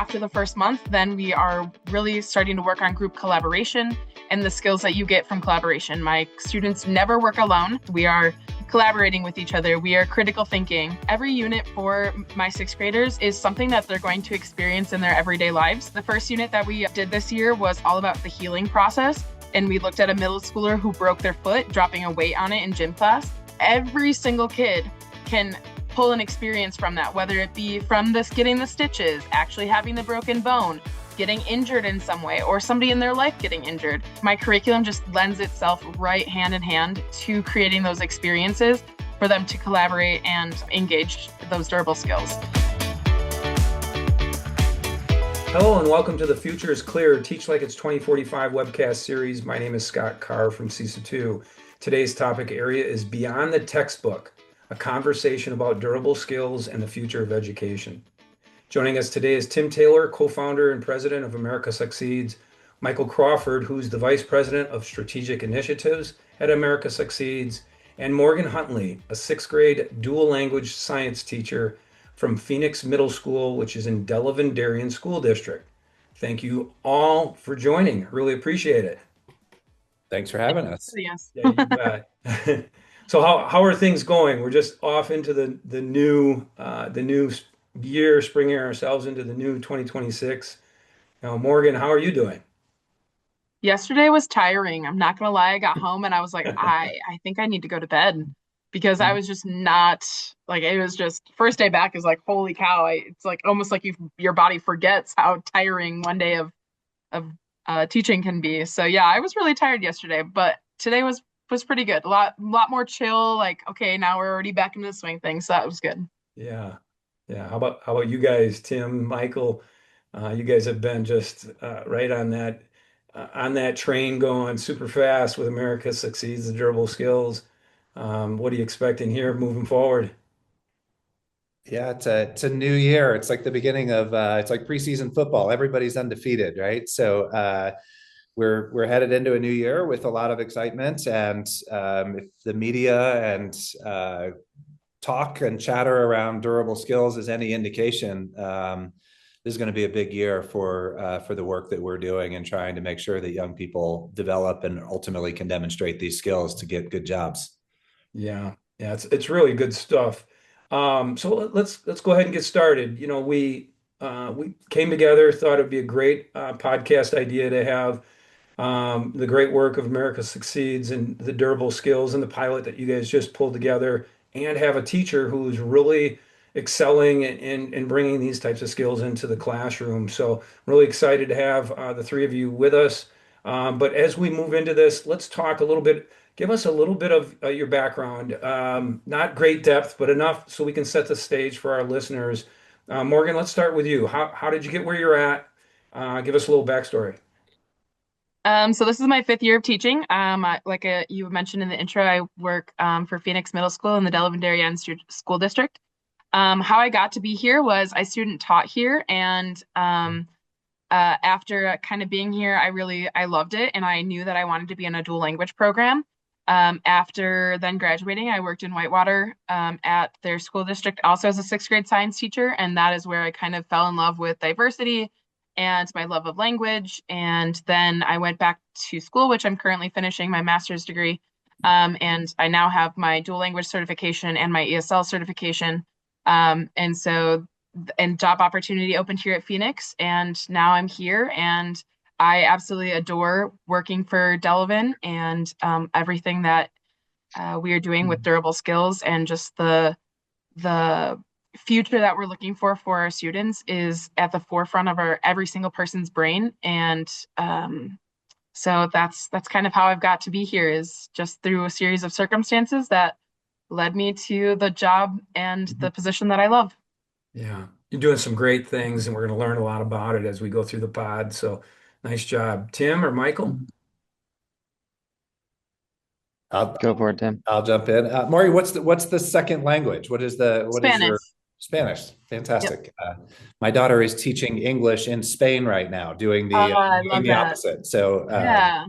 after the first month, then we are really starting to work on group collaboration and the skills that you get from collaboration. My students never work alone. We are collaborating with each other. We are critical thinking. Every unit for my sixth graders is something that they're going to experience in their everyday lives. The first unit that we did this year was all about the healing process. And we looked at a middle schooler who broke their foot, dropping a weight on it in gym class. Every single kid can pull an experience from that, whether it be from getting the stitches, actually having the broken bone, getting injured in some way, or somebody in their life getting injured. My curriculum just lends itself right hand in hand to creating those experiences for them to collaborate and engage those durable skills. Hello and welcome to the Future is Clear Teach Like It's 2045 webcast series. My name is Scott Carr from CESA 2. Today's topic area is Beyond the Textbook, a conversation about durable skills and the future of education. Joining us today is Tim Taylor, co-founder and president of America Succeeds, Michael Crawford, who's the vice president of strategic initiatives at America Succeeds, and Morgan Huntley, a sixth grade dual language science teacher from Phoenix Middle School, which is in Delavan-Darien School District. Thank you all for joining. Really appreciate it. Thanks for having us. Yes. Yeah, you bet. So how are things going? We're just off into the new year, springing ourselves into the new 2026. Now, Morgan, how are you doing? Yesterday was tiring. I'm not gonna lie. I got home and I was like, I think I need to go to bed because I was just not like, it was just first day back is like, holy cow. It's like almost like your body forgets how tiring one day of teaching can be. So yeah, I was really tired yesterday, but today was pretty good. A lot more chill. Like, okay, now we're already back into the swing thing. So that was good. Yeah. How about you guys, Tim, Michael? You guys have been just right on that train going super fast with America Succeeds, the durable skills. What are you expecting here moving forward? Yeah, it's a new year. It's like the beginning of it's like preseason football. Everybody's undefeated, right? So we're headed into a new year with a lot of excitement, and if the media and talk and chatter around durable skills is any indication, this is going to be a big year for the work that we're doing and trying to make sure that young people develop and ultimately can demonstrate these skills to get good jobs. Yeah, it's really good stuff. So let's go ahead and get started. You know, we came together, thought it'd be a great podcast idea to have the great work of America Succeeds and the durable skills and the pilot that you guys just pulled together, and have a teacher who's really excelling in bringing these types of skills into the classroom. So really excited to have the three of you with us. But as we move into this, let's talk a little bit. Give us a little bit of your background. Not great depth, but enough so we can set the stage for our listeners. Morgan, let's start with you. How did you get where you're at? Give us a little backstory. So this is my fifth year of teaching. You mentioned in the intro, I work for Phoenix Middle School in the Delavan-Darien School District. How I got to be here was I student taught here, and after kind of being here, I loved it, and I knew that I wanted to be in a dual language program. After then graduating, I worked in Whitewater at their school district, also as a sixth grade science teacher, and that is where I kind of fell in love with diversity and my love of language. And then I went back to school, which I'm currently finishing my master's degree. And I now have my dual language certification and my ESL certification. And job opportunity opened here at Phoenix, and now I'm here, and I absolutely adore working for Delavan and everything that we are doing with durable skills, and just the future that we're looking for our students is at the forefront of every single person's brain. And so that's kind of how I've got to be here, is just through a series of circumstances that led me to the job and the position that I love. Yeah, you're doing some great things, and we're going to learn a lot about it as we go through the pod. So nice job. Tim or Michael? I'll Go for it, Tim. I'll jump in. Maury, what's the second language? What is Spanish. your Spanish? Fantastic. Yep. My daughter is teaching English in Spain right now, doing the opposite. So yeah.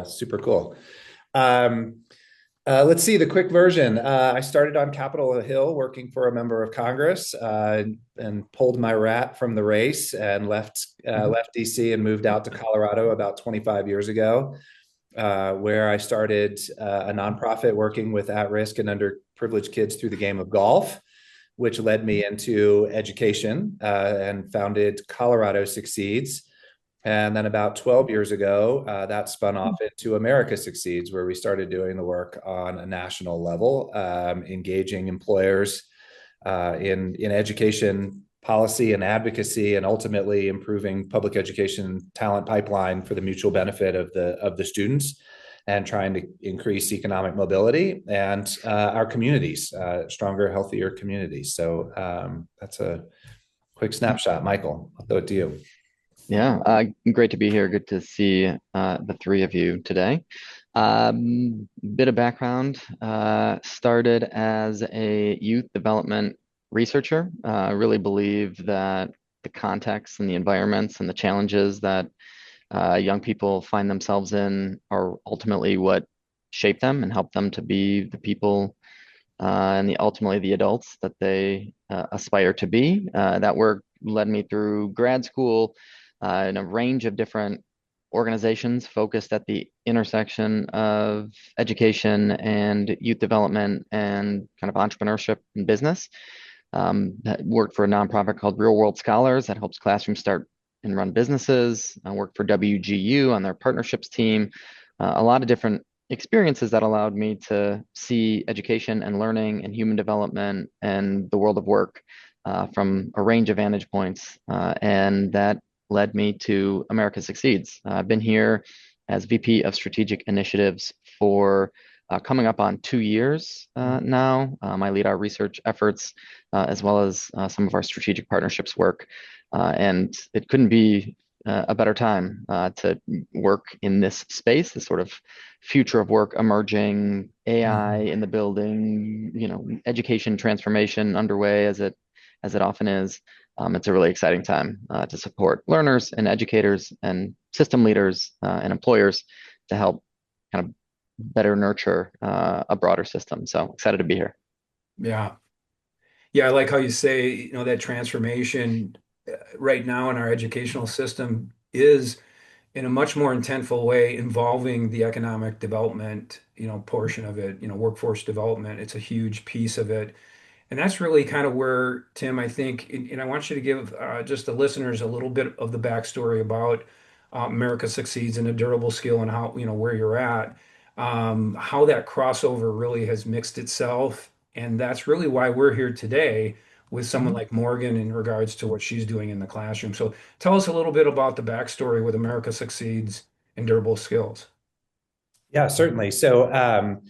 Super cool. Let's see the quick version. I started on Capitol Hill working for a member of Congress, and pulled my rat from the race and left DC and moved out to Colorado about 25 years ago, where I started a nonprofit working with at-risk and underprivileged kids through the game of golf, which led me into education, and founded Colorado Succeeds. And then about 12 years ago, that spun off into America Succeeds, where we started doing the work on a national level, engaging employers in education policy and advocacy, and ultimately improving public education talent pipeline for the mutual benefit of the students, and trying to increase economic mobility and our communities, stronger, healthier communities. So that's a quick snapshot. Michael, I'll throw it to you. Yeah, great to be here. Good to see the three of you today. Bit of background, started as a youth development researcher. I really believe that the context and the environments and the challenges that young people find themselves in are ultimately what shape them and help them to be the people and ultimately the adults that they aspire to be. That work led me through grad school in a range of different organizations focused at the intersection of education and youth development and kind of entrepreneurship and business. That worked for a nonprofit called Real World Scholars that helps classrooms start and run businesses. I worked for WGU on their partnerships team. A lot of different experiences that allowed me to see education and learning and human development and the world of work from a range of vantage points. And that led me to America Succeeds. I've been here as VP of Strategic Initiatives for coming up on 2 years now. I lead our research efforts as well as some of our strategic partnerships work. And it couldn't be a better time to work in this space, this sort of future of work emerging, AI in the building, education transformation underway as it often is. It's a really exciting time to support learners and educators and system leaders and employers to help kind of better nurture a broader system. So excited to be here. Yeah. Yeah, I like how you say, that transformation right now in our educational system is in a much more intentful way involving the economic development, portion of it, workforce development. It's a huge piece of it. And that's really kind of where, Tim, I think, and I want you to give just the listeners a little bit of the backstory about America Succeeds and a durable skill and how, where you're at, how that crossover really has mixed itself. And that's really why we're here today with someone like Morgan in regards to what she's doing in the classroom. So tell us a little bit about the backstory with America Succeeds and durable skills. Yeah, certainly. So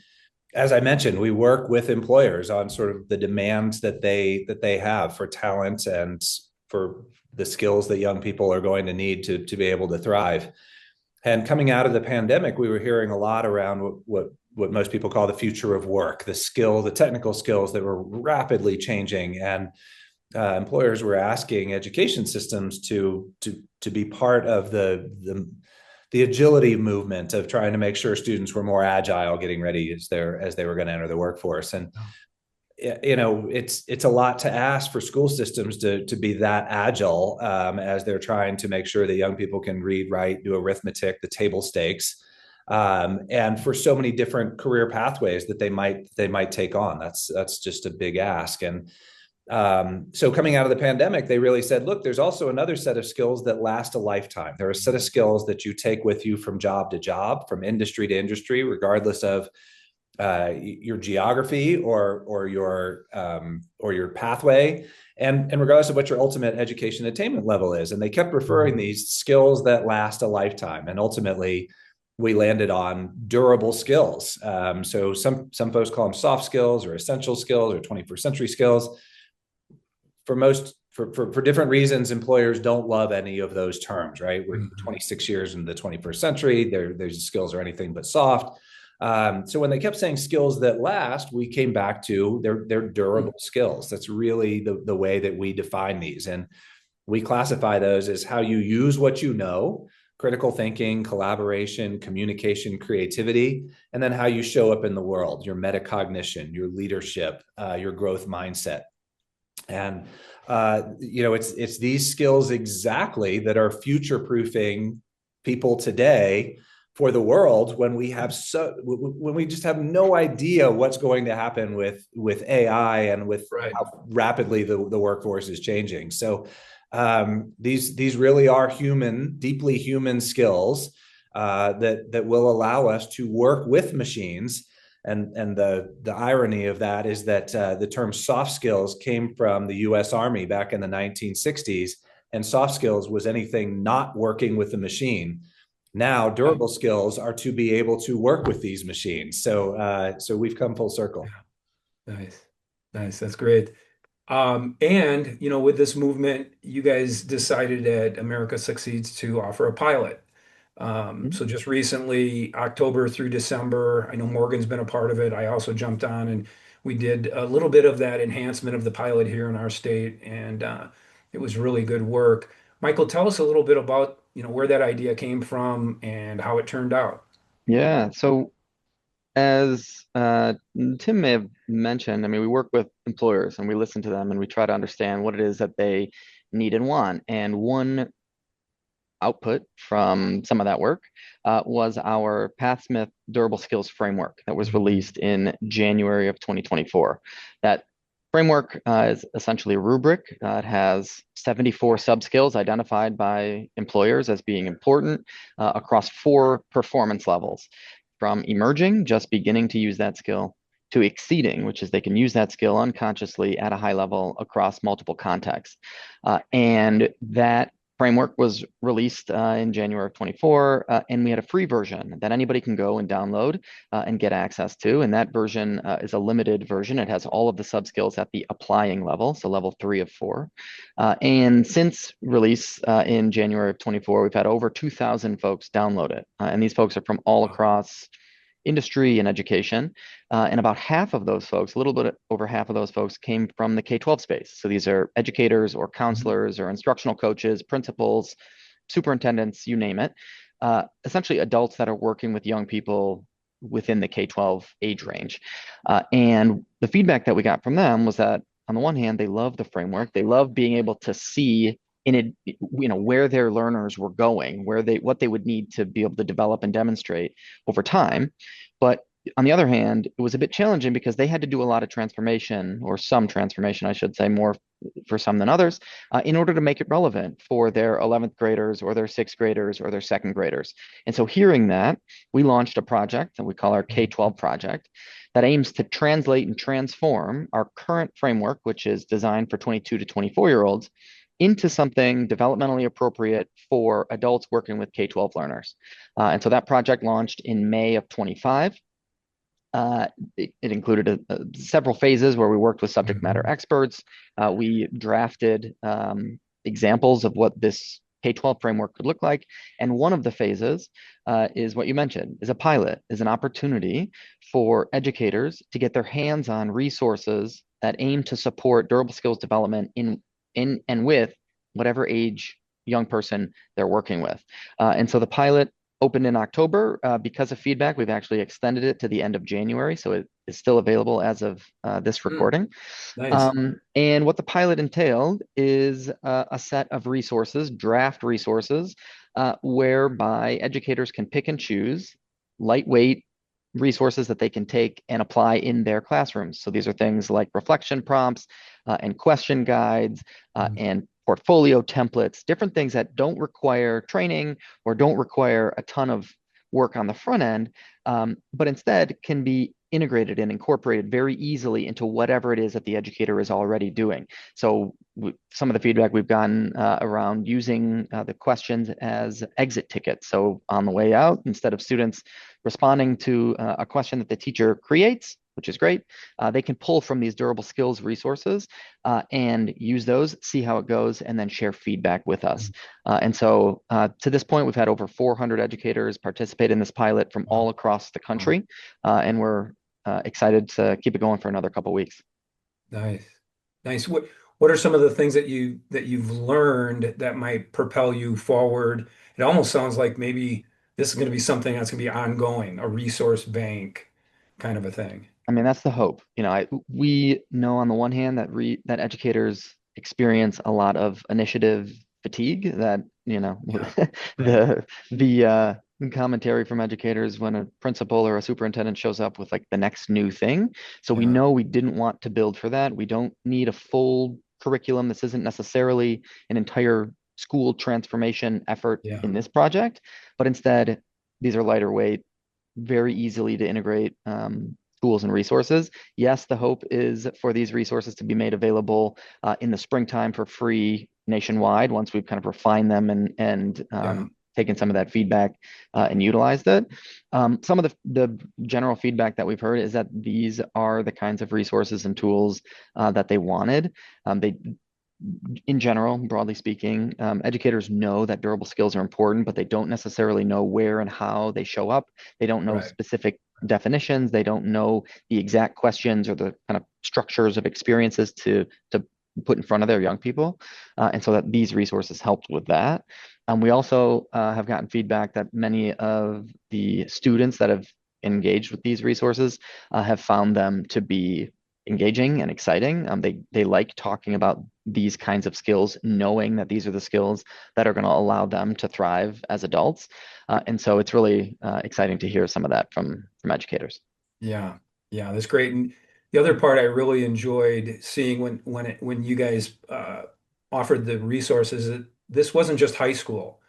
as I mentioned, we work with employers on sort of the demands that they have for talent and for the skills that young people are going to need to be able to thrive. And coming out of the pandemic, we were hearing a lot around what most people call the future of work, the technical skills that were rapidly changing, and employers were asking education systems to be part of the agility movement of trying to make sure students were more agile getting ready as they were going to enter the workforce. And it's a lot to ask for school systems to be that agile as they're trying to make sure that young people can read, write, do arithmetic, the table stakes, and for so many different career pathways that they might take on. That's just a big ask. And so coming out of the pandemic, they really said, look, there's also another set of skills that last a lifetime. There are a set of skills that you take with you from job to job, from industry to industry, regardless of your geography or your pathway, and regardless of what your ultimate education attainment level is. And they kept referring these skills that last a lifetime. And ultimately, we landed on durable skills. So some folks call them soft skills or essential skills or 21st century skills. For different reasons, employers don't love any of those terms, right? We're 26 years in the 21st century. There's skills are anything but soft. So when they kept saying skills that last, we came back to they're durable skills. That's really the way that we define these. And we classify those as how you use what you know critical thinking, collaboration, communication, creativity, and then how you show up in the world, your metacognition, your leadership, your growth mindset. And it's these skills exactly that are future proofing people today for the world when we just have no idea what's going to happen with AI and with how rapidly the workforce is changing. So these really are deeply human skills that will allow us to work with machines. And the irony of that is that the term soft skills came from the U.S. Army back in the 1960s, and soft skills was anything not working with the machine. Now, durable skills are to be able to work with these machines. So we've come full circle. Nice. That's great. And with this movement, you guys decided at America Succeeds to offer a pilot. So just recently, October through December, I know Morgan's been a part of it. I also jumped on and we did a little bit of that enhancement of the pilot here in our state, and it was really good work. Michael, tell us a little bit about where that idea came from and how it turned out. Yeah. So as Tim may have mentioned, I mean, we work with employers and we listen to them and we try to understand what it is that they need and want. And one output from some of that work was our PathSmith Durable Skills Framework that was released in January of 2024. That framework is essentially a rubric. It has 74 sub-skills identified by employers as being important across 4 performance levels, from emerging, just beginning to use that skill, to exceeding, which is they can use that skill unconsciously at a high level across multiple contexts. And that framework was released in January of 24, and we had a free version that anybody can go and download and get access to. And that version is a limited version. It has all of the sub-skills at the applying level, so level 3 of 4. And since release in January of 24, we've had over 2,000 folks download it. And these folks are from all across industry and education. And about half of those folks, a little bit over half of those folks, came from the K-12 space. So these are educators or counselors or instructional coaches, principals, superintendents, you name it. Essentially adults that are working with young people within the K-12 age range. And the feedback that we got from them was that on the one hand, they love the framework. They love being able to see where their learners were going, what they would need to be able to develop and demonstrate over time. But on the other hand, it was a bit challenging because they had to do a lot of transformation, or some transformation, I should say, more for some than others, in order to make it relevant for their 11th graders or their 6th graders or their 2nd graders. And so hearing that, we launched a project that we call our K-12 project that aims to translate and transform our current framework, which is designed for 22 to 24-year-olds, into something developmentally appropriate for adults working with K-12 learners. And so that project launched in May of 25. It included several phases where we worked with subject matter experts. We drafted examples of what this K-12 framework could look like. And one of the phases is what you mentioned, is a pilot, is an opportunity for educators to get their hands on resources that aim to support durable skills development in and with whatever age young person they're working with. And so the pilot opened in October. Because of feedback, we've actually extended it to the end of January. So it is still available as of this recording. Nice. And what the pilot entailed is a set of resources, draft resources, whereby educators can pick and choose lightweight resources that they can take and apply in their classrooms. So these are things like reflection prompts and question guides and portfolio templates, different things that don't require training or don't require a ton of work on the front end, but instead can be integrated and incorporated very easily into whatever it is that the educator is already doing. So some of the feedback we've gotten around using the questions as exit tickets. So on the way out, instead of students responding to a question that the teacher creates, which is great, they can pull from these durable skills resources and use those, see how it goes, and then share feedback with us. And so to this point, we've had over 400 educators participate in this pilot from all across the country, and we're excited to keep it going for another couple of weeks. Nice. what are some of the things that you've learned that might propel you forward? It almost sounds like maybe this is going to be something that's going to be ongoing, a resource bank kind of a thing. I mean, that's the hope. We know on the one hand that that educators experience a lot of initiative fatigue. That Yeah, right. the commentary from educators when a principal or a superintendent shows up with like the next new thing. So we Yeah, know we didn't want to build for that. We don't need a full curriculum. This isn't necessarily an entire school transformation effort yeah, in this project, but instead these are lighter weight, very easily to integrate tools and resources. Yes, the hope is for these resources to be made available in the springtime for free nationwide once we've kind of refined them and yeah, taken some of that feedback and utilized it. Some of the general feedback that we've heard is that these are the kinds of resources and tools that they wanted. They in general, broadly speaking, educators know that durable skills are important, but they don't necessarily know where and how they show up. They don't know right. specific definitions. They don't know the exact questions or the kind of structures of experiences to put in front of their young people. And so that these resources helped with that. We also have gotten feedback that many of the students that have engaged with these resources have found them to be engaging and exciting. They like talking about these kinds of skills, knowing that these are the skills that are going to allow them to thrive as adults. And so it's really exciting to hear some of that from educators. Yeah, yeah, that's great. And the other part I really enjoyed seeing when you guys offered the resources, that this wasn't just high school.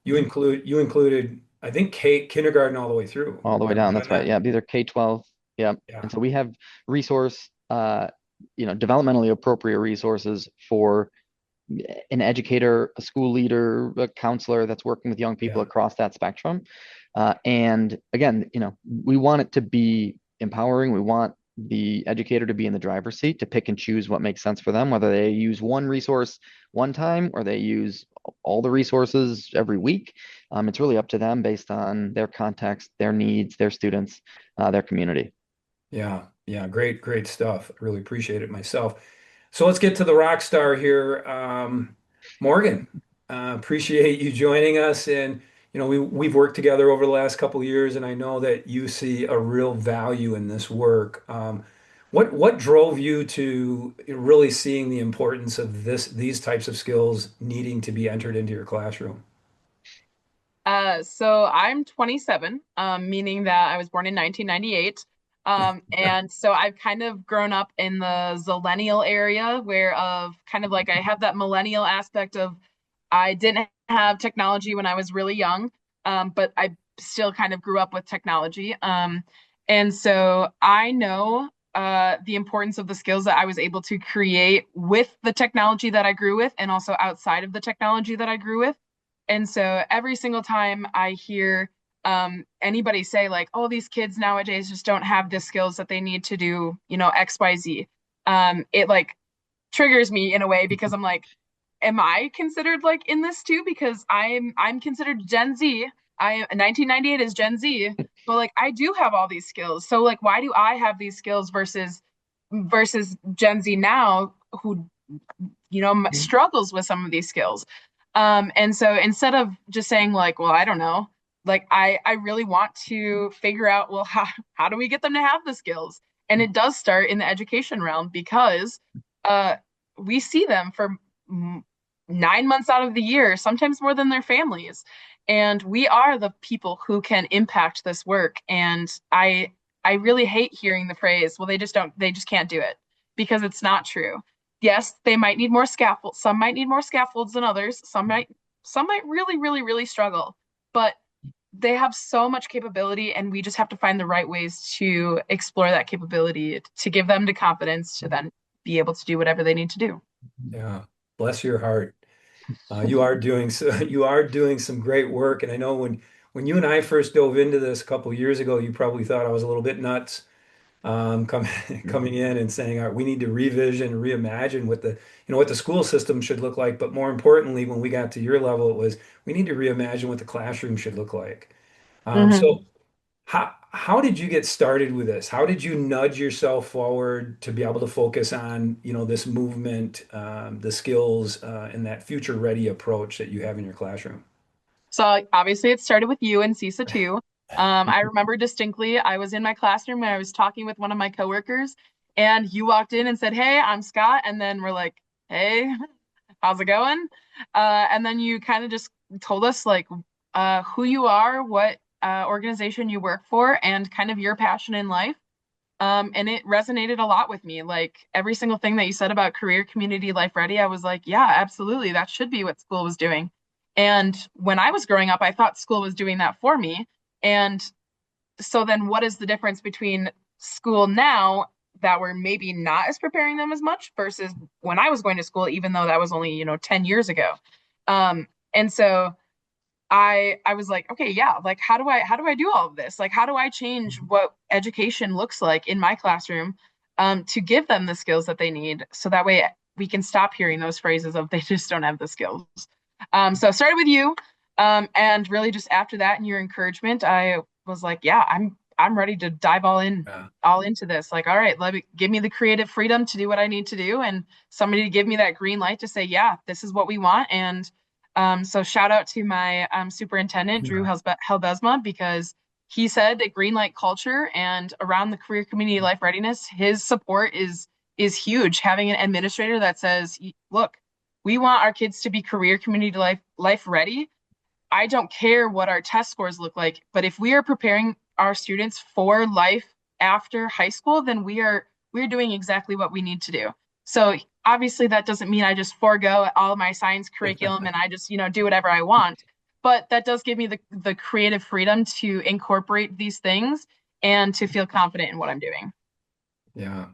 You included, I think, kindergarten all the way through. All the way Am I down. right on That's right. that? Yeah, these are K-12. Yeah. Yeah, And so we have resource, developmentally appropriate resources for an educator, a school leader, a counselor that's working with young people yeah, across that spectrum. And again, we want it to be empowering. We want the educator to be in the driver's seat to pick and choose what makes sense for them, whether they use one resource one time or they use all the resources every week. It's really up to them based on their context, their needs, their students, their community. yeah, yeah. Great, great stuff. I really appreciate it myself. So let's get to the rock star here, Morgan. Appreciate you joining us, and we've worked together over the last couple of years, and I know that you see a real value in this work. What drove you to really seeing the importance of these types of skills needing to be entered into your classroom? So I'm 27, meaning that I was born in 1998. And so I've kind of grown up in the zillennial area where of kind of like I have that millennial aspect of I didn't have technology when I was really young, but I still kind of grew up with technology. And so I know the importance of the skills that I was able to create with the technology that I grew with and also outside of the technology that I grew with. And so every single time I hear anybody say like, "Oh, these kids nowadays just don't have the skills that they need to do, XYZ," it like triggers me in a way because I'm like, am I considered like in this too? Because I'm considered Gen Z. 1998 is Gen Z, but like I do have all these skills. So like, why do I have these skills versus Gen Z now who struggles with some of these skills? And so instead of just saying like, well, I don't know, like I really want to figure out, well, how do we get them to have the skills? And it does start in the education realm because uh we see them for 9 months out of the year, sometimes more than their families. And we are the people who can impact this work. And I really hate hearing the phrase, well, they just can't do it because it's not true. Yes, they might need more scaffolds. Some might need more scaffolds than others. Some might really, really, really struggle. But they have so much capability, and we just have to find the right ways to explore that capability to give them the confidence to then be able to do whatever they need to do. Yeah, bless your heart. You are doing some great work, and I know when you and I first dove into this a couple years ago, you probably thought I was a little bit nuts, coming coming in and saying, "All right, we need to revision, reimagine what the school system should look like." But more importantly, when we got to your level, it was we need to reimagine what the classroom should look like. Mm-hmm. So How did you get started with this? How did you nudge yourself forward to be able to focus on, this movement, the skills, and that future ready approach that you have in your classroom? So obviously it started with you and CESA too. I remember distinctly, I was in my classroom and I was talking with one of my coworkers, and you walked in and said, "Hey, I'm Scott." And then we're like, "Hey, how's it going?" And then you kind of just told us like who you are, what organization you work for, and kind of your passion in life. And it resonated a lot with me. Like every single thing that you said about career, community, life ready, I was like, yeah, absolutely. That should be what school was doing. And when I was growing up, I thought school was doing that for me. And so then what is the difference between school now that we're maybe not as preparing them as much versus when I was going to school, even though that was only, 10 years ago. And so I was like, okay, yeah, like how do I do all of this? Like how do I change what education looks like in my classroom to give them the skills that they need so that way we can stop hearing those phrases of they just don't have the skills. So I started with you, and really just after that and your encouragement, I was like, yeah, I'm ready to dive Yeah. all into this. Like, all right, give me the creative freedom to do what I need to do, and somebody to give me that green light to say, yeah, this is what we want. And so shout out to my superintendent, Drew Yeah. Helbesma, because he said that green light culture and around the career community life readiness, his support is huge. Having an administrator that says, look, we want our kids to be career community life ready. I don't care what our test scores look like, but if we are preparing our students for life after high school, then we're doing exactly what we need to do. So obviously that doesn't mean I just forego all my science curriculum and I just, do whatever I want. But that does give me the creative freedom to incorporate these things and to feel confident in what I'm doing. Yeah.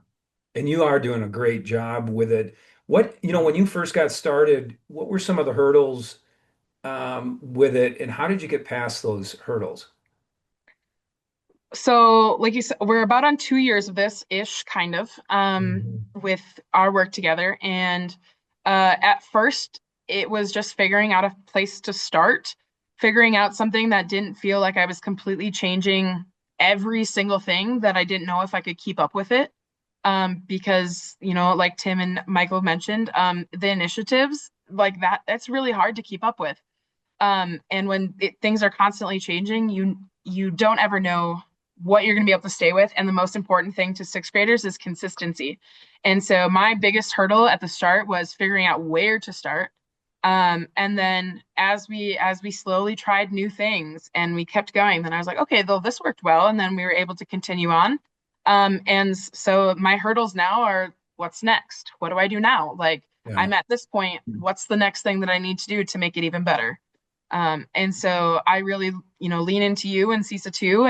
And you are doing a great job with it. When you first got started, what were some of the hurdles with it, and how did you get past those hurdles? So, like you said, we're about on 2 years of this ish, kind of, Mhm. with our work together. And at first, it was just figuring out a place to start, figuring out something that didn't feel like I was completely changing every single thing that I didn't know if I could keep up with it. Because, like Tim and Michael mentioned, the initiatives like that's really hard to keep up with. And when things are constantly changing, you don't ever know what you're going to be able to stay with. And the most important thing to sixth graders is consistency. And so my biggest hurdle at the start was figuring out where to start. And then as we slowly tried new things and we kept going, then I was like, okay, though this worked well, and then we were able to continue on. And so my hurdles now are what's next? What do I do now? Like Yeah. I'm at this point, what's the next thing that I need to do to make it even better? And so I really, lean into you and CISA too,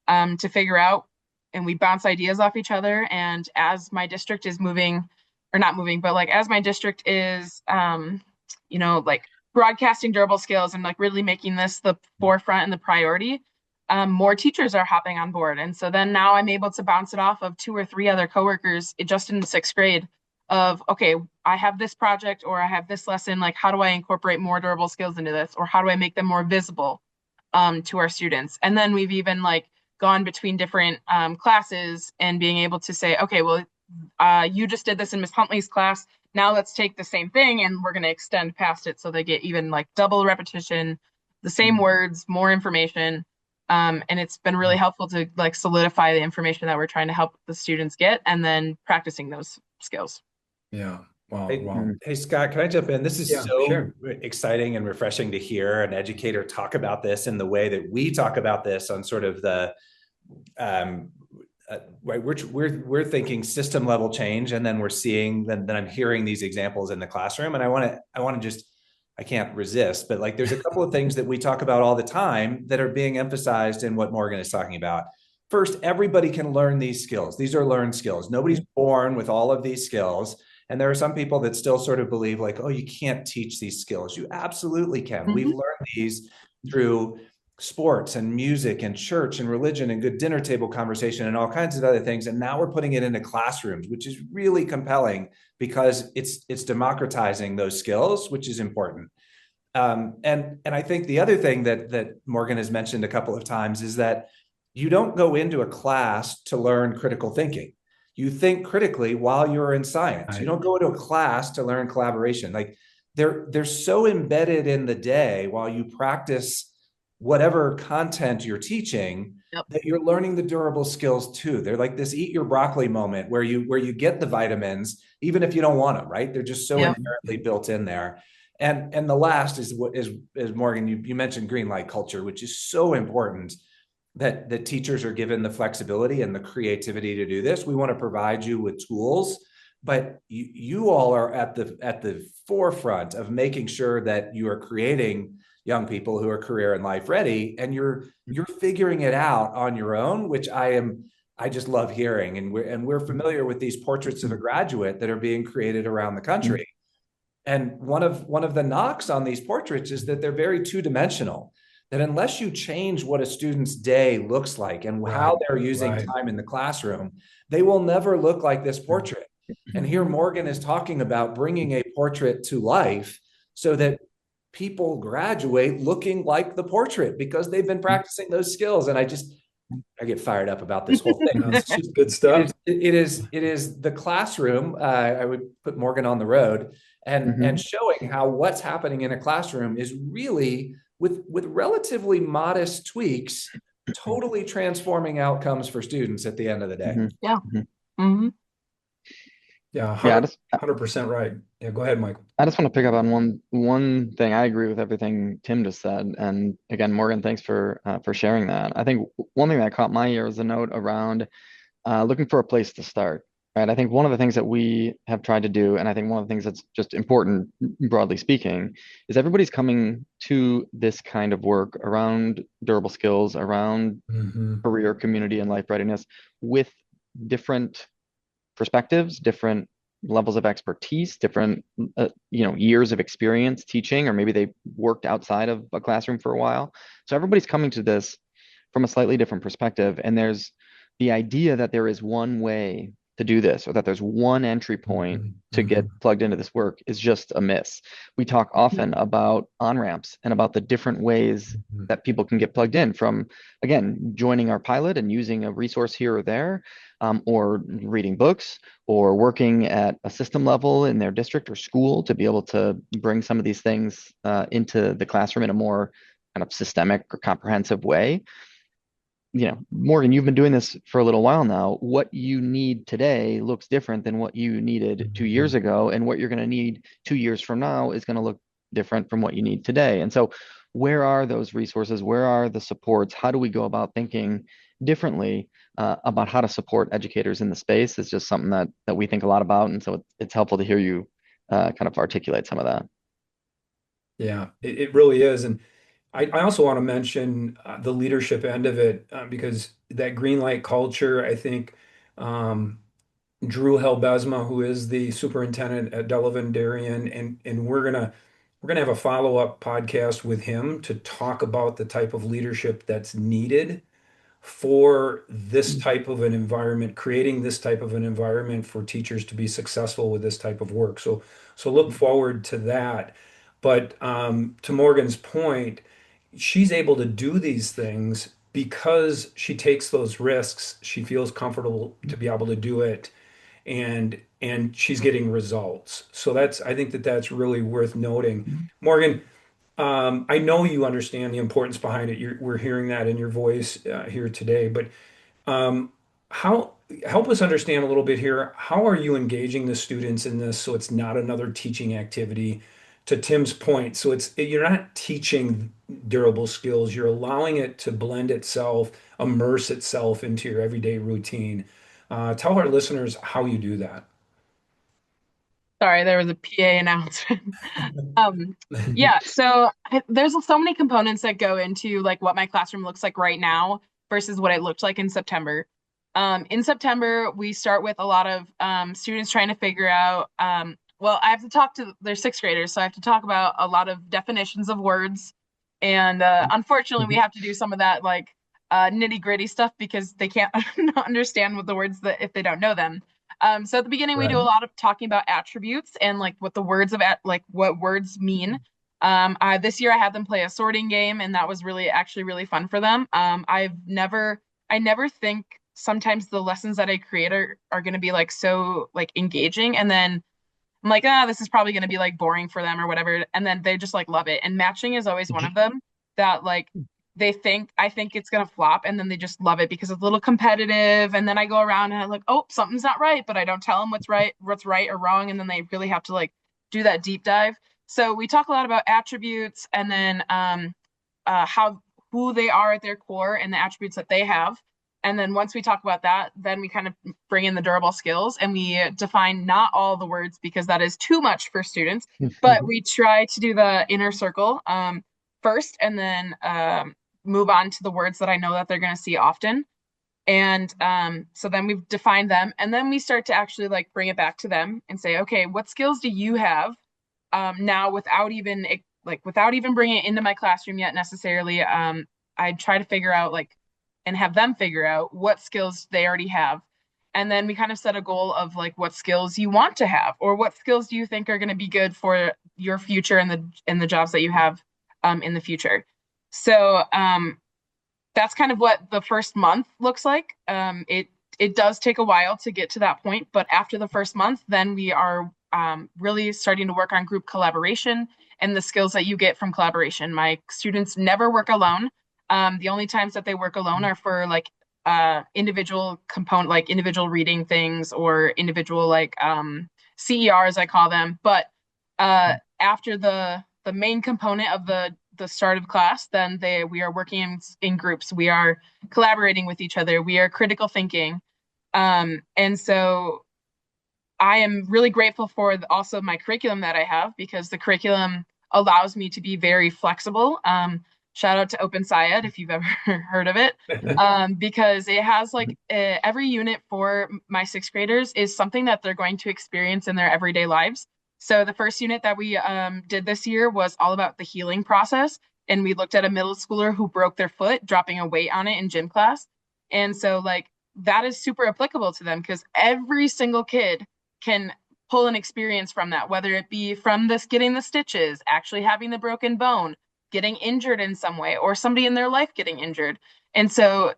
and to figure out, and we bounce ideas off each other. And as my district is moving, or not moving, but like as my district is, like broadcasting durable skills and like really making this the forefront and the priority, more teachers are hopping on board. And so then now I'm able to bounce it off of two or three other coworkers just in the sixth grade of, okay, I have this project or I have this lesson, like how do I incorporate more durable skills into this, or how do I make them more visible to our students? And then we've even like gone between different classes and being able to say, okay, well, you just did this in Miss Huntley's class. Now let's take the same thing and we're going to extend past it so they get even like double repetition, the same words, more information. And it's been really helpful to like solidify the information that we're trying to help the students get and then practicing those skills. Yeah. Wow. Hey, Wow. hey, Scott, can I jump in? This is Yeah, so sure. exciting and refreshing to hear an educator talk about this in the way that we talk about this on sort of the um, right. We're thinking system level change, and then we're seeing then I'm hearing these examples in the classroom, and I want to just I can't resist, but like there's a couple of things that we talk about all the time that are being emphasized in what Morgan is talking about. First, everybody can learn these skills. These are learned skills. Nobody's born with all of these skills. And there are some people that still sort of believe like, oh, you can't teach these skills. You absolutely can. We've Mm-hmm. learned these through sports and music and church and religion and good dinner table conversation and all kinds of other things. And now we're putting it into classrooms, which is really compelling because it's democratizing those skills, which is important. And I think the other thing that Morgan has mentioned a couple of times is that you don't go into a class to learn critical thinking. You think critically while you're in science. You don't go into a class to learn collaboration. Like they're so embedded in the day while you practice whatever content you're teaching Yep. that you're learning the durable skills too. They're like this eat your broccoli moment where you get the vitamins even if you don't want them, right? They're just so Yep. inherently built in there. And the last is what is Morgan, you mentioned green light culture, which is so important that teachers are given the flexibility and the creativity to do this. We want to provide you with tools, but you all are at the forefront of making sure that you are creating young people who are career and life ready, and you're figuring it out on your own, which I just love hearing. And we're familiar with these portraits of a graduate that are being created around the country. And one of the knocks on these portraits is that they're very two-dimensional. That unless you change what a student's day looks like and how they're using time in the classroom, they will never look like this portrait. And here Morgan is talking about bringing a portrait to life so that people graduate looking like the portrait because they've been practicing those skills. And I get fired up about this whole thing. It's just good stuff. It is the classroom. I would put Morgan on the road and showing how what's happening in a classroom is really with relatively modest tweaks, totally transforming outcomes for students at the end of the day. Yeah. Mm-hmm. Yeah, 100% right. Yeah, go ahead, Michael. I just want to pick up on one thing. I agree with everything Tim just said, and again, Morgan, thanks for sharing that. I think one thing that caught my ear was a note around looking for a place to start. Right. I think one of the things that we have tried to do, and I think one of the things that's just important, broadly speaking, is everybody's coming to this kind of work around durable skills, around career, community, and life readiness with different perspectives, different levels of expertise, different years of experience teaching, or maybe they worked outside of a classroom for a while. So everybody's coming to this from a slightly different perspective, and there's the idea that there is one way to do this, or that there's one entry point to get plugged into this work is just a miss. We talk often about on-ramps and about the different ways that people can get plugged in, from, again, joining our pilot and using a resource here or there, or reading books, or working at a system level in their district or school to be able to bring some of these things into the classroom in a more kind of systemic or comprehensive way. Morgan, you've been doing this for a little while now. What you need today looks different than what you needed 2 years ago, and what you're going to need 2 years from now is going to look different from what you need today. And so where are those resources? Where are the supports? How do we go about thinking differently about how to support educators in the space? Is just something that we think a lot about. And so it's helpful to hear you kind of articulate some of that. Yeah, it really is. And I also want to mention the leadership end of it because that green light culture, I think Drew Helbezma, who is the superintendent at Delavan-Darien, and we're gonna have a follow-up podcast with him to talk about the type of leadership that's needed for this type of an environment, creating this type of an environment for teachers to be successful with this type of work. So look forward to that. But to Morgan's point, she's able to do these things because she takes those risks. She feels comfortable to be able to do it, and she's getting results. So I think that's really worth noting. Morgan, I know you understand the importance behind it. We're hearing that in your voice here today, but how help us understand a little bit here. How are you engaging the students in this so it's not another teaching activity? To Tim's point, so you're not teaching durable skills, you're allowing it to blend itself, immerse itself into your everyday routine. Tell our listeners how you do that. Sorry, there was a PA announcement. Yeah, so there's so many components that go into like what my classroom looks like right now versus what it looked like in September. In September, we start with a lot of students trying to figure out well, I have to talk to their sixth graders, so I have to talk about a lot of definitions of words. And unfortunately, we have to do some of that like nitty gritty stuff because they can't understand what the words that if they don't know them. So at the beginning, we do a lot of talking about attributes and like what the words of like what words mean. This year I had them play a sorting game, and that was actually really fun for them. I've never I never think sometimes the lessons that I create are going to be like so like engaging, and then I'm like, this is probably going to be like boring for them or whatever. And then they just like love it. And matching is always one of them that like I think it's going to flop. And then they just love it because it's a little competitive. And then I go around and I'm like, oh, something's not right. But I don't tell them what's right or wrong. And then they really have to like do that deep dive. So we talk a lot about attributes and then who they are at their core and the attributes that they have. And then once we talk about that, then we kind of bring in the durable skills and we define not all the words because that is too much for students, but we try to do the inner circle first and then move on to the words that I know that they're going to see often. And so then we've defined them and then we start to actually like bring it back to them and say, okay, what skills do you have now without even bringing it into my classroom yet necessarily? I try to figure out like and have them figure out what skills they already have. And then we kind of set a goal of like what skills you want to have or what skills do you think are going to be good for your future and the jobs that you have in the future. So that's kind of what the first month looks like. It does take a while to get to that point, but after the first month, then we are really starting to work on group collaboration and the skills that you get from collaboration. My students never work alone. The only times that they work alone are for like individual component, like individual reading things or individual like CERs, I call them. But after the main component of the start of class, then we are working in groups. We are collaborating with each other. We are critical thinking. And so I am really grateful for also my curriculum that I have because the curriculum allows me to be very flexible. Shout out to Open Syed if you've ever heard of it, because it has like every unit for my sixth graders is something that they're going to experience in their everyday lives. So the first unit that we did this year was all about the healing process. And we looked at a middle schooler who broke their foot, dropping a weight on it in gym class. And so like that is super applicable to them because every single kid can pull an experience from that, whether it be from this getting the stitches, actually having the broken bone, getting injured in some way, or somebody in their life getting injured. And so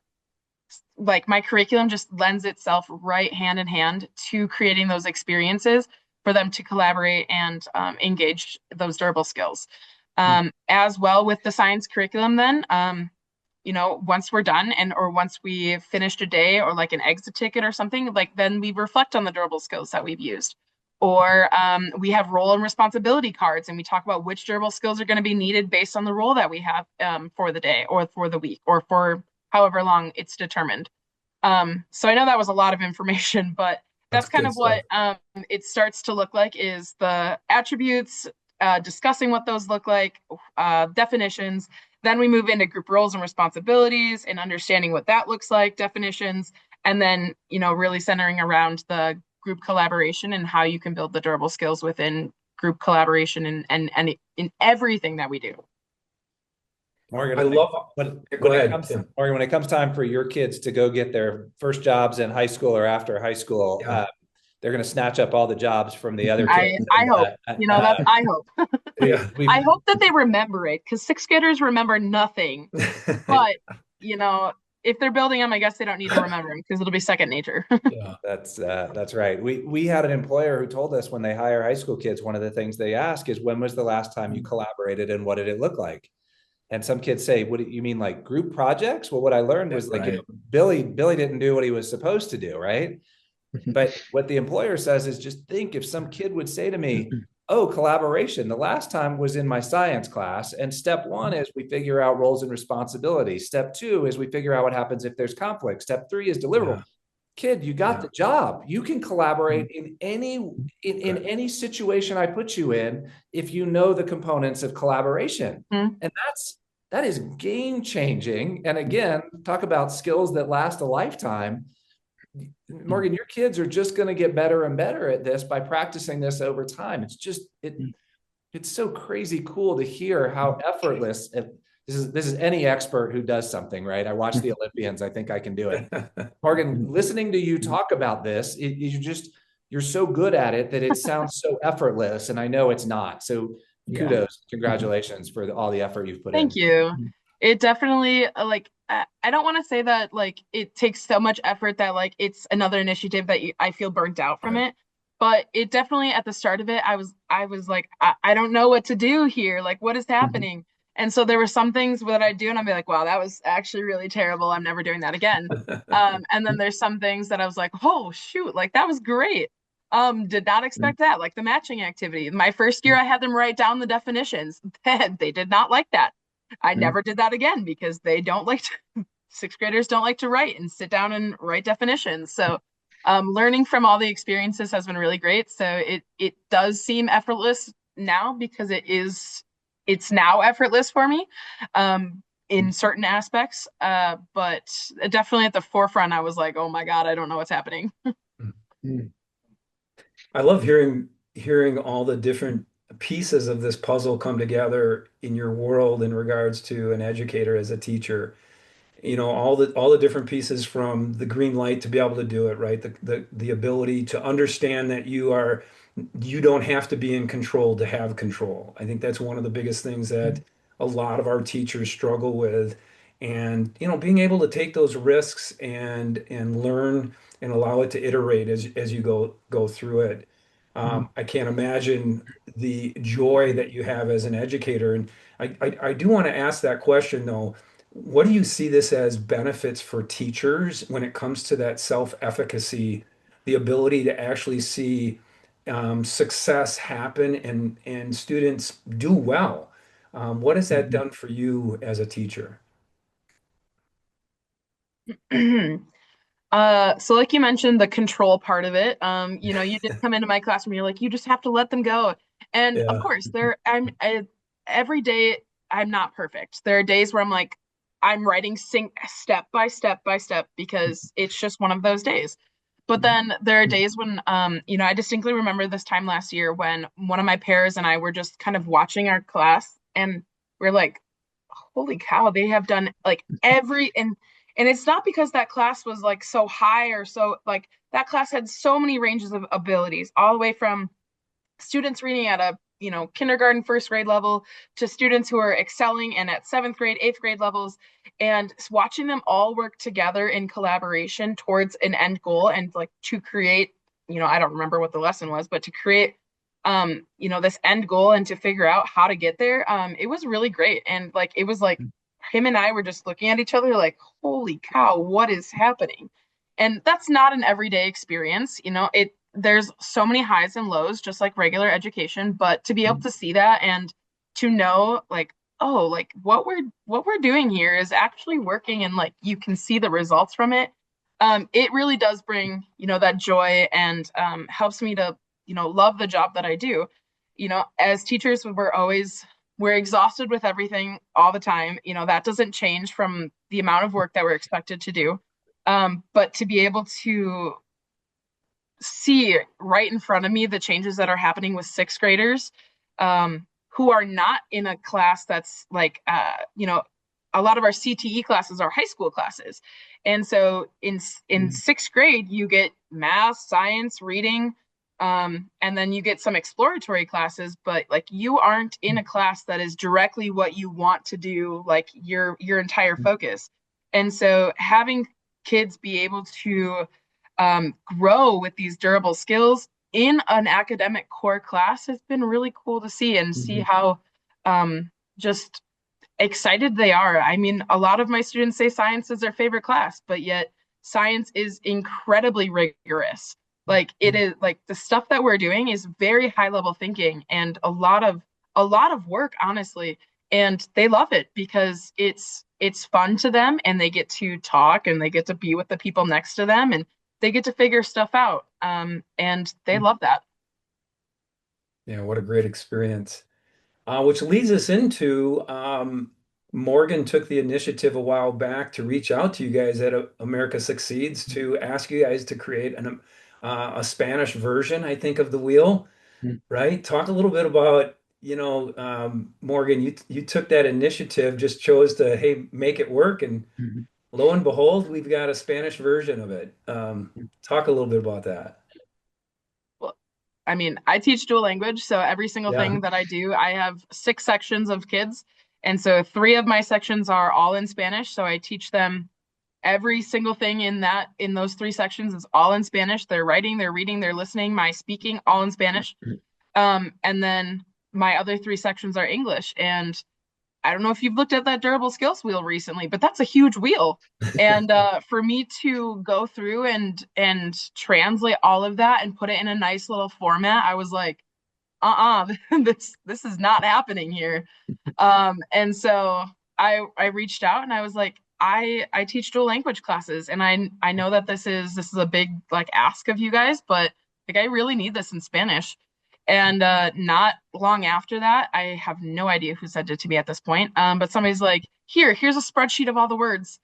like my curriculum just lends itself right hand in hand to creating those experiences for them to collaborate and engage those durable skills. As well with the science curriculum then, once we're done or once we finished a day or like an exit ticket or something, like then we reflect on the durable skills that we've used. Or we have role and responsibility cards and we talk about which durable skills are going to be needed based on the role that we have for the day or for the week or for however long it's determined. So I know that was a lot of information, but that's kind of what it starts to look like is the attributes, discussing what those look like, definitions. Then we move into group roles and responsibilities and understanding what that looks like, definitions, and then, really centering around the group collaboration and how you can build the durable skills within group collaboration and in everything that we do. Morgan, I love go ahead. Morgan, when it comes time for your kids to go get their first jobs in high school or after high school, they're going to snatch up all the jobs from the other kids. I hope, I hope. Yeah, I hope that they remember it because sixth graders remember nothing. But, if they're building them, I guess they don't need to remember them because it'll be second nature. Yeah, that's right. We had an employer who told us when they hire high school kids, one of the things they ask is, when was the last time you collaborated and what did it look like? And some kids say, what do you mean, like group projects? Well, what I learned was like, Billy didn't do what he was supposed to do, right? But what the employer says is just think if some kid would say to me, oh, collaboration, the last time was in my science class. And step one is we figure out roles and responsibilities. Step two is we figure out what happens if there's conflict. Step three is deliverable. Yeah. Kid, you got the job. You can collaborate in any situation I put you in if you know the components of collaboration. And that is game changing. And again, talk about skills that last a lifetime. Morgan, your kids are just going to get better and better at this by practicing this over time. It's just it's so crazy cool to hear how effortless this is any expert who does something, right? I watch the Olympians. I think I can do it. Morgan, listening to you talk about this, you're so good at it that it sounds so effortless, and I know it's not. So kudos, congratulations for all the effort you've put in. Thank you. It definitely I don't want to say that like it takes so much effort that like it's another initiative that I feel burnt out from Right. it. But it definitely at the start of it, I was like, I don't know what to do here. Like, what is Mhm. happening? And so there were some things that I do, and I'd be like, wow, that was actually really terrible. I'm never doing that again. And then there's some things that I was like, oh shoot, like that was great. Did not expect that, like the matching activity. My first year, I had them write down the definitions. They did not like that. I never did that again because they don't like to, sixth graders don't like to write and sit down and write definitions. So learning from all the experiences has been really great. So it does seem effortless now because it's now effortless for me in certain aspects. But definitely at the forefront, I was like, oh my God, I don't know what's happening. Mhm. I love hearing all the different pieces of this puzzle come together in your world in regards to an educator as a teacher. All the different pieces from the green light to be able to do it, right? The ability to understand that you don't have to be in control to have control. I think that's one of the biggest things that a lot of our teachers struggle with. And being able to take those risks and learn and allow it to iterate as you go through it. I can't imagine the joy that you have as an educator. And I do want to ask that question though. What do you see this as benefits for teachers when it comes to that self-efficacy, the ability to actually see success happen and students do well? What has that Mhm. done for you as a teacher? So like you mentioned, the control part of it, you did come into my classroom, you're like, you just have to let them go. And of Yeah. course, every day I'm not perfect. There are days where I'm like, I'm writing step by step by step because it's just one of those days. But then there are days when, I distinctly remember this time last year when one of my pairs and I were just kind of watching our class and we're like, holy cow, they have done like and it's not because that class was like so high or so like that class had so many ranges of abilities, all the way from students reading at a kindergarten first grade level to students who are excelling and at seventh grade eighth grade levels, and watching them all work together in collaboration towards an end goal and like to create, I don't remember what the lesson was, but to create this end goal and to figure out how to get there. It was really great. And like it was like him and I were just looking at each other like, holy cow, what is happening? And that's not an everyday experience. There's so many highs and lows, just like regular education, but to be able to see that and to know like, oh, like what we're doing here is actually working and like you can see the results from it. It really does bring, that joy and helps me to, love the job that I do. As teachers, we're exhausted with everything all the time. That doesn't change from the amount of work that we're expected to do. But to be able to see right in front of me the changes that are happening with sixth graders, who are not in a class that's like, a lot of our CTE classes are high school classes. And so in sixth grade, you get math, science, reading, and then you get some exploratory classes, but like you aren't in a class that is directly what you want to do, like your entire focus. And so having kids be able to grow with these durable skills in an academic core class has been really cool to see and see how just excited they are. I mean, a lot of my students say science is their favorite class, but yet science is incredibly rigorous. Like it is like the stuff that we're doing is very high level thinking and a lot of work, honestly. And they love it because it's fun to them and they get to talk and they get to be with the people next to them and they get to figure stuff out. And they love that. Yeah, what a great experience. Which leads us into Morgan took the initiative a while back to reach out to you guys at America Succeeds to ask you guys to create a Spanish version, I think, of the wheel, right? Talk a little bit about, Morgan, you took that initiative, just chose to, hey, make it work, and lo and behold, we've got a Spanish version of it. Talk a little bit about that. Well, I mean, I teach dual language, so every single Yeah. thing that I do, I have six sections of kids, And so 3 of my sections are all in Spanish. So I teach them every single thing in those 3 sections is all in Spanish. They're writing, they're reading, they're listening, my speaking, all in Spanish. And then my other 3 sections are English. And I don't know if you've looked at that durable skills wheel recently, but that's a huge wheel. And for me to go through and translate all of that and put it in a nice little format, I was like, this is not happening here. And so I reached out and I was like, I teach dual language classes, and I know that this is a big like ask of you guys, but like I really need this in Spanish. And not long after that, I have no idea who sent it to me at this point. But somebody's like, here's a spreadsheet of all the words.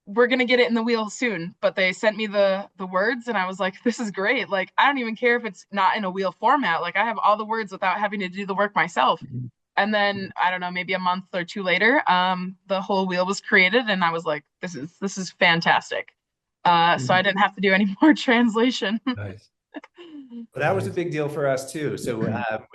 We're gonna get it in the wheel soon. But they sent me the words, and I was like, this is great. Like, I don't even care if it's not in a wheel format. Like, I have all the words without having to do the work myself. And then I don't know, maybe a month or 2 later, the whole wheel was created, and I was like, this is fantastic. So I didn't have to do any more translation. Nice. Well, that was a big deal for us too. So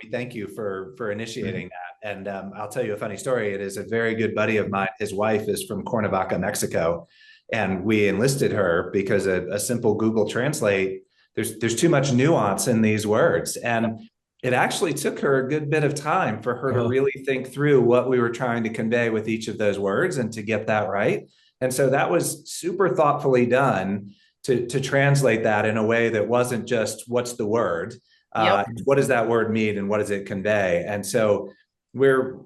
we thank you for initiating that. And I'll tell you a funny story. It is a very good buddy of mine. His wife is from Cuernavaca, Mexico, and we enlisted her because a simple Google Translate, there's too much nuance in these words, and it actually took her a good bit of time for her to really think through what we were trying to convey with each of those words and to get that right. And so that was super thoughtfully done to translate that in a way that wasn't just what's the word, Yep. what does that word mean and what does it convey? And so we're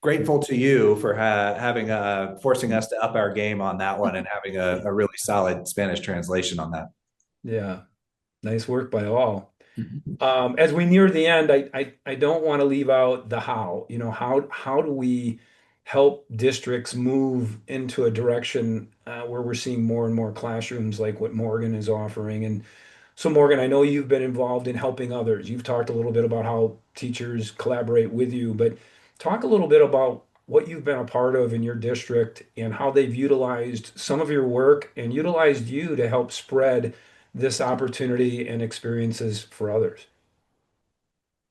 grateful to you for having forcing us to up our game on that one and having a really solid Spanish translation on that. Yeah, nice work by all. As we near the end, I don't want to leave out the how. You know, how do we help districts move into a direction where we're seeing more and more classrooms like what Morgan is offering? And so, Morgan, I know you've been involved in helping others. You've talked a little bit about how teachers collaborate with you, but talk a little bit about what you've been a part of in your district and how they've utilized some of your work and utilized you to help spread this opportunity and experiences for others.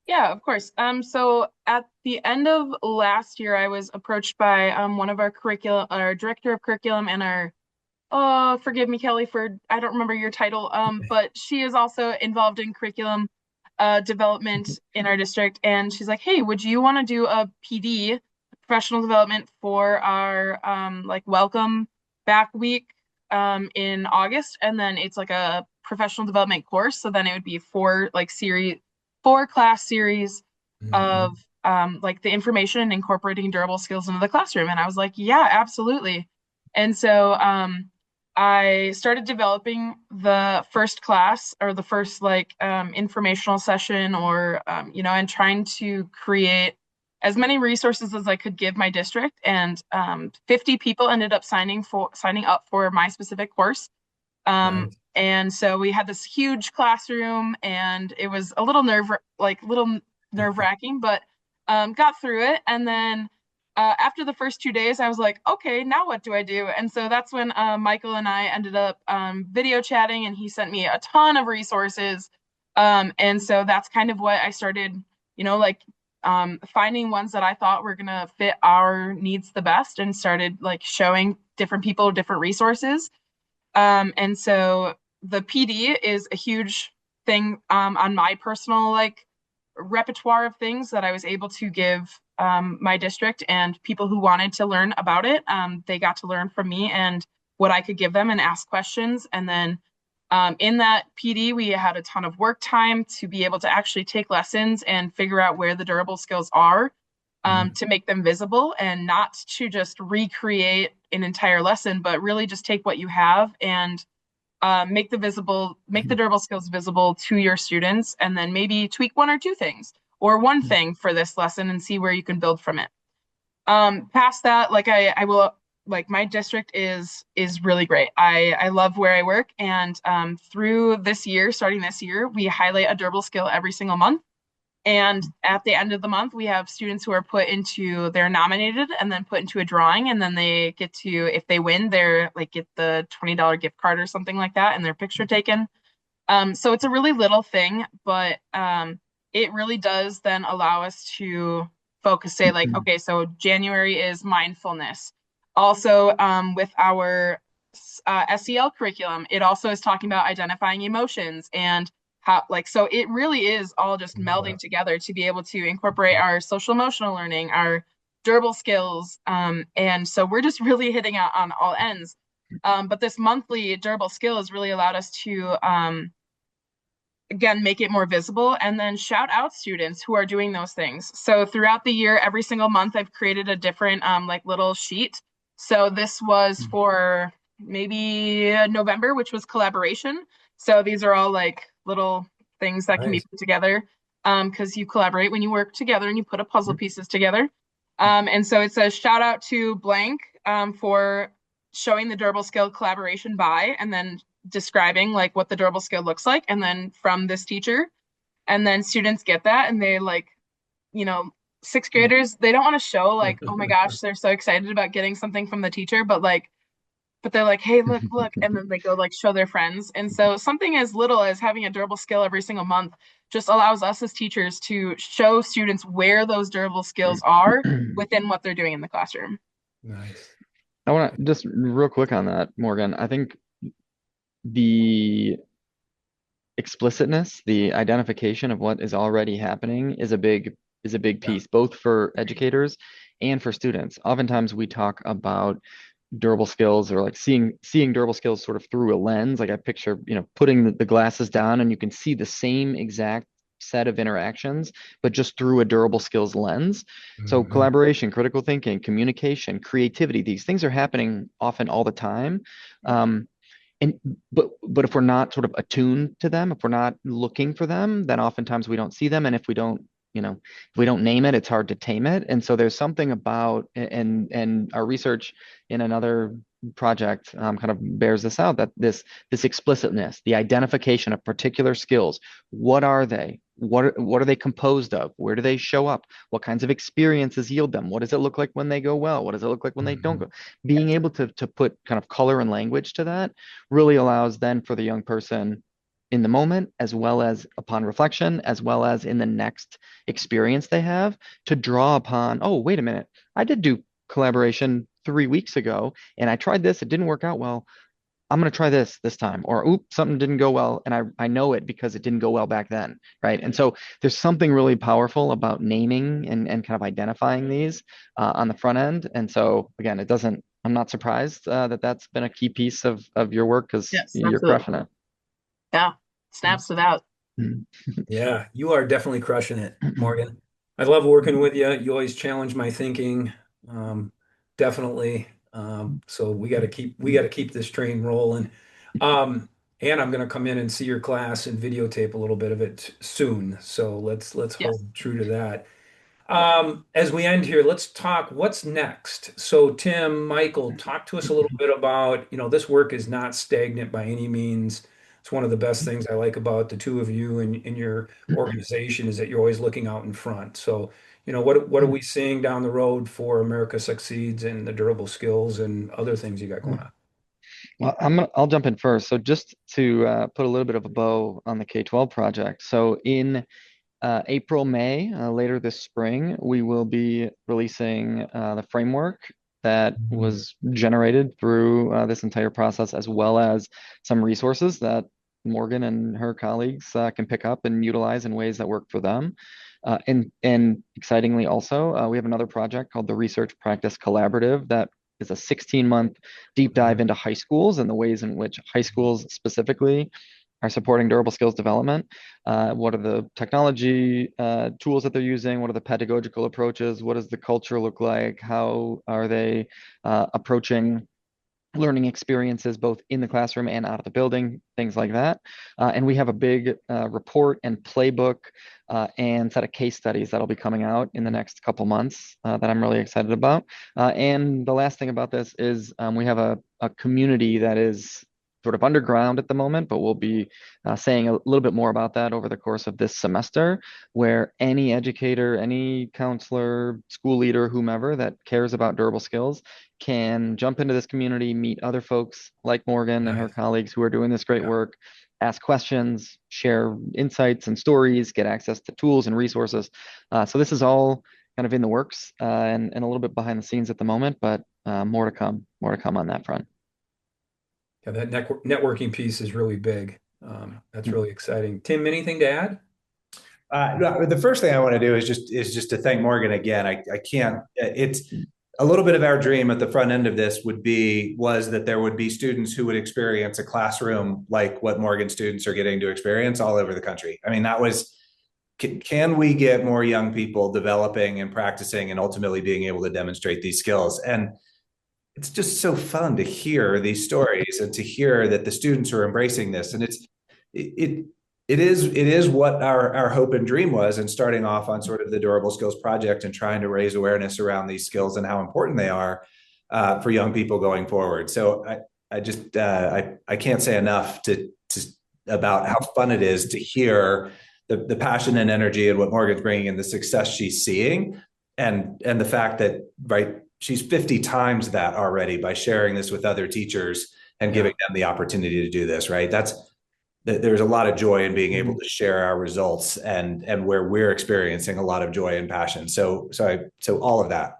Yeah, of course. So at the end of last year, I was approached by one of our director of curriculum, and our oh, forgive me, Kelly, for I don't remember your title. But she is also involved in curriculum development in our district, and she's like, "Hey, would you want to do a PD, professional development, for our like welcome back week in August?" And then it's like a professional development course. So then it would be 4 class series Mhm. of like the information and incorporating durable skills into the classroom. And I was like, yeah, absolutely. And so I started developing the first class, or the first like informational session, or and trying to create as many resources as I could give my district. And 50 people ended up signing up for my specific course. Nice. And so we had this huge classroom, and it was a little nerve-wracking, but got through it. And then after the first 2 days, I was like, okay, now what do I do? And so that's when Michael and I ended up video chatting, and he sent me a ton of resources. And so that's kind of what I started, like finding ones that I thought were gonna fit our needs the best, and started like showing different people different resources. And so the PD is a huge thing on my personal like repertoire of things that I was able to give my district, and people who wanted to learn about it. They got to learn from me and what I could give them and ask questions. And then in that PD, we had a ton of work time to be able to actually take lessons and figure out where the durable skills are, to make them visible, and not to just recreate an entire lesson, but really just take what you have and make the durable skills visible to your students, and then maybe tweak 1 or 2 things or one thing for this lesson and see where you can build from it. Past that, like I will, like my district is really great. I love where I work, and through this year, starting this year, we highlight a durable skill every single month. And at the end of the month, we have students who are they're nominated and then put into a drawing, and then they get to, if they win, they're like get the $20 gift card or something like that, and their picture taken. So it's a really little thing, but it really does then allow us to focus, say like, okay, so January is mindfulness. Also, with our SEL curriculum, it also is talking about identifying emotions and how, like, so it really is all just melding together to be able to incorporate our social emotional learning, our durable skills. And so we're just really hitting out on all ends. But this monthly durable skills really allowed us to, again, make it more visible and then shout out students who are doing those things. So throughout the year, every single month, I've created a different like little sheet. So this was for maybe November, which was collaboration. So these are all like little things that can be put together because you collaborate when you work together and you put a puzzle pieces together. And so it says shout out to blank for showing the durable skill collaboration by, and then describing like what the durable skill looks like, and then from this teacher. And then students get that and they like, you know, sixth graders, they don't want to show like, oh my gosh, they're so excited about getting something from the teacher, but they're like, hey, look, and then they go like show their friends. And so something as little as having a durable skill every single month just allows us as teachers to show students where those durable skills are within what they're doing in the classroom. Nice. I want to just real quick on that, Morgan. I think the explicitness, the identification of what is already happening is a big piece, both for educators and for students. Oftentimes we talk about durable skills or like seeing durable skills sort of through a lens. Like I picture, putting the glasses down and you can see the same exact set of interactions, but just through a durable skills lens. So collaboration, critical thinking, communication, creativity, these things are happening often all the time. But if we're not sort of attuned to them, if we're not looking for them, then oftentimes we don't see them. And if we don't name it, it's hard to tame it. And so there's something about, and our research in another project kind of bears this out, that this explicitness, the identification of particular skills, what are they? What are they composed of? Where do they show up? What kinds of experiences yield them? What does it look like when they go well? What does it look like when they don't go? Being able to put kind of color and language to that really allows then for the young person in the moment, as well as upon reflection, as well as in the next experience they have, to draw upon, oh, wait a minute, I did do collaboration 3 weeks ago and I tried this, it didn't work out well. I'm going to try this time, or oops, something didn't go well. And I know it because it didn't go well back then. Right. And so there's something really powerful about naming and kind of identifying these on the front end. And so again, I'm not surprised that that's been a key piece of your work, because Yes, you're absolutely. crushing it. Yeah. Snaps it out. Yeah, you are definitely crushing it, Morgan. I love working with you. You always challenge my thinking. Definitely. So we got to keep this train rolling. And I'm going to come in and see your class and videotape a little bit of it soon. So let's Yes. hold true to that. As we end here, let's talk what's next. So Tim, Michael, talk to us a little bit about, this work is not stagnant by any means. It's one of the best things I like about the two of you and in your organization is that you're always looking out in front. So, what are we seeing down the road for America Succeeds and the durable skills and other things you got going on? Well, I'll jump in first. So just to put a little bit of a bow on the K-12 project. So in April, May, later this spring, we will be releasing the framework that was generated through this entire process, as well as some resources that Morgan and her colleagues can pick up and utilize in ways that work for them. And excitingly also, we have another project called the Research Practice Collaborative that is a 16-month deep dive into high schools and the ways in which high schools specifically are supporting durable skills development. What are the technology tools that they're using? What are the pedagogical approaches? What does the culture look like? How are they approaching learning experiences both in the classroom and out of the building, things like that. And we have a big report and playbook and set of case studies that'll be coming out in the next couple months that I'm really excited about. And the last thing about this is we have a community that is sort of underground at the moment, but we'll be saying a little bit more about that over the course of this semester, where any educator, any counselor, school leader, whomever that cares about durable skills can jump into this community, meet other folks like Morgan and her colleagues who are doing this great work, ask questions, share insights and stories, get access to tools and resources. So this is all kind of in the works and a little bit behind the scenes at the moment, but more to come on that front. Yeah, that networking piece is really big. That's Mm. really exciting. Tim, anything to add? No, the first thing I want to do is just to thank Morgan again. I can't. It's a little bit of our dream at the front end of this was that there would be students who would experience a classroom like what Morgan students are getting to experience all over the country. I mean, that was, can we get more young people developing and practicing and ultimately being able to demonstrate these skills? And it's just so fun to hear these stories and to hear that the students are embracing this. And it is what our hope and dream was, and starting off on sort of the Durable Skills Project and trying to raise awareness around these skills and how important they are for young people going forward. So I can't say enough about how fun it is to hear the passion and energy and what Morgan's bringing and the success she's seeing, and the fact that, right, she's 50 times that already by sharing this with other teachers and giving them the opportunity to do this, right? There's a lot of joy in being able to share our results, and where we're experiencing a lot of joy and passion. So all of that.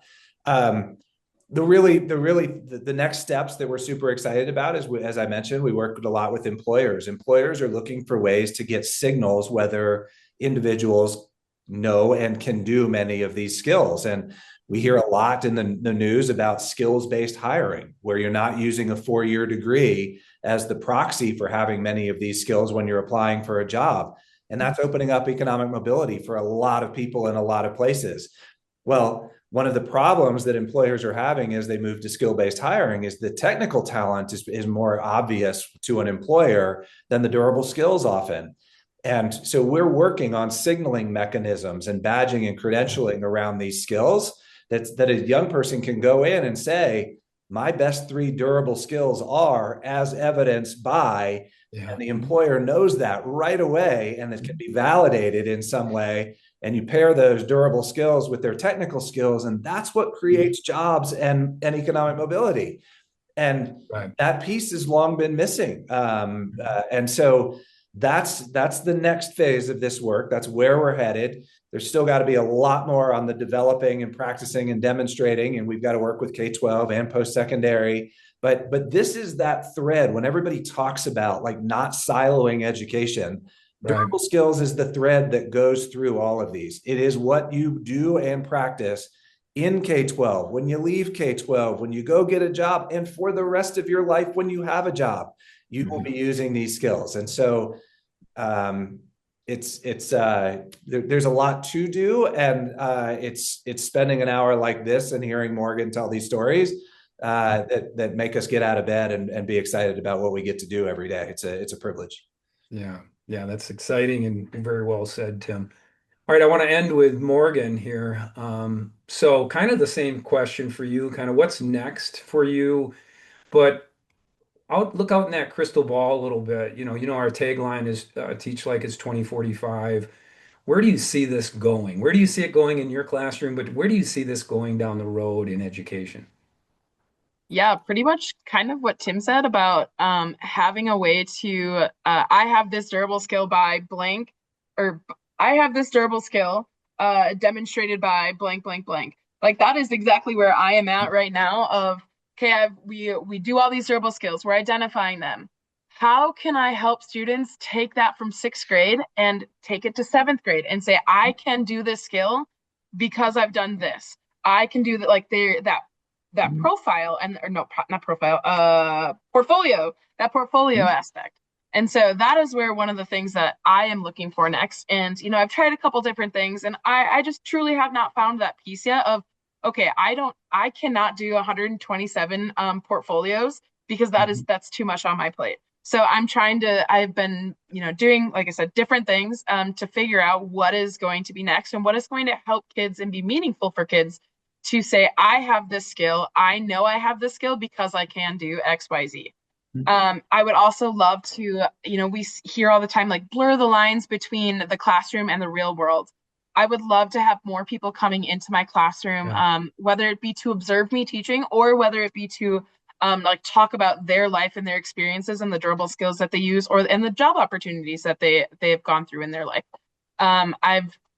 The next steps that we're super excited about is, as I mentioned, we work a lot with employers. Employers are looking for ways to get signals whether individuals know and can do many of these skills. And we hear a lot in the news about skills-based hiring, where you're not using a 4-year degree as the proxy for having many of these skills when you're applying for a job. And that's opening up economic mobility for a lot of people in a lot of places. Well, one of the problems that employers are having as they move to skill-based hiring is the technical talent is more obvious to an employer than the durable skills often. And so we're working on signaling mechanisms and badging and credentialing around these skills that a young person can go in and say, my best 3 durable skills are as evidenced by, and the employer knows that right away, and it can be validated in some way. And you pair those durable skills with their technical skills, and that's what creates jobs and economic mobility. And that piece has long been missing. And so that's the next phase of this work. That's where we're headed. There's still got to be a lot more on the developing and practicing and demonstrating, and we've got to work with K-12 and post-secondary. But this is that thread when everybody talks about like not siloing education. Durable skills is the thread that goes through all of these. It is what you do and practice in K-12, when you leave K-12, when you go get a job, and for the rest of your life when you have a job, you will be using these skills. And so there's a lot to do, and it's spending an hour like this and hearing Morgan tell these stories that make us get out of bed and be excited about what we get to do every day. It's a privilege. Yeah, that's exciting and very well said, Tim. All right, I want to end with Morgan here. So kind of the same question for you, kind of what's next for you, but look out in that crystal ball a little bit. Our tagline is teach like it's 2045. Where do you see this going? Where do you see it going in your classroom, but where do you see this going down the road in education? Yeah, pretty much kind of what Tim said about having a way to I have this durable skill by blank, or I have this durable skill demonstrated by blank blank blank. Like that is exactly where I am at right now of okay, we do all these durable skills, we're identifying them. How can I help students take that from 6th grade and take it to 7th grade and say I can do this skill because I've done this. I can do that, like that profile and or no not profile portfolio, that portfolio aspect. And so that is where one of the things that I am looking for next. And I've tried a couple different things, and I just truly have not found that piece yet of okay, I cannot do 127 portfolios because that's too much on my plate. So I've been doing, like I said, different things to figure out what is going to be next and what is going to help kids and be meaningful for kids to say, I have this skill. I know I have this skill because I can do X, Y, Z. I would also love to, we hear all the time, like blur the lines between the classroom and the real world. I would love to have more people coming into my classroom, whether it be to observe me teaching or whether it be to like talk about their life and their experiences and the durable skills that they use and the job opportunities that they have gone through in their life.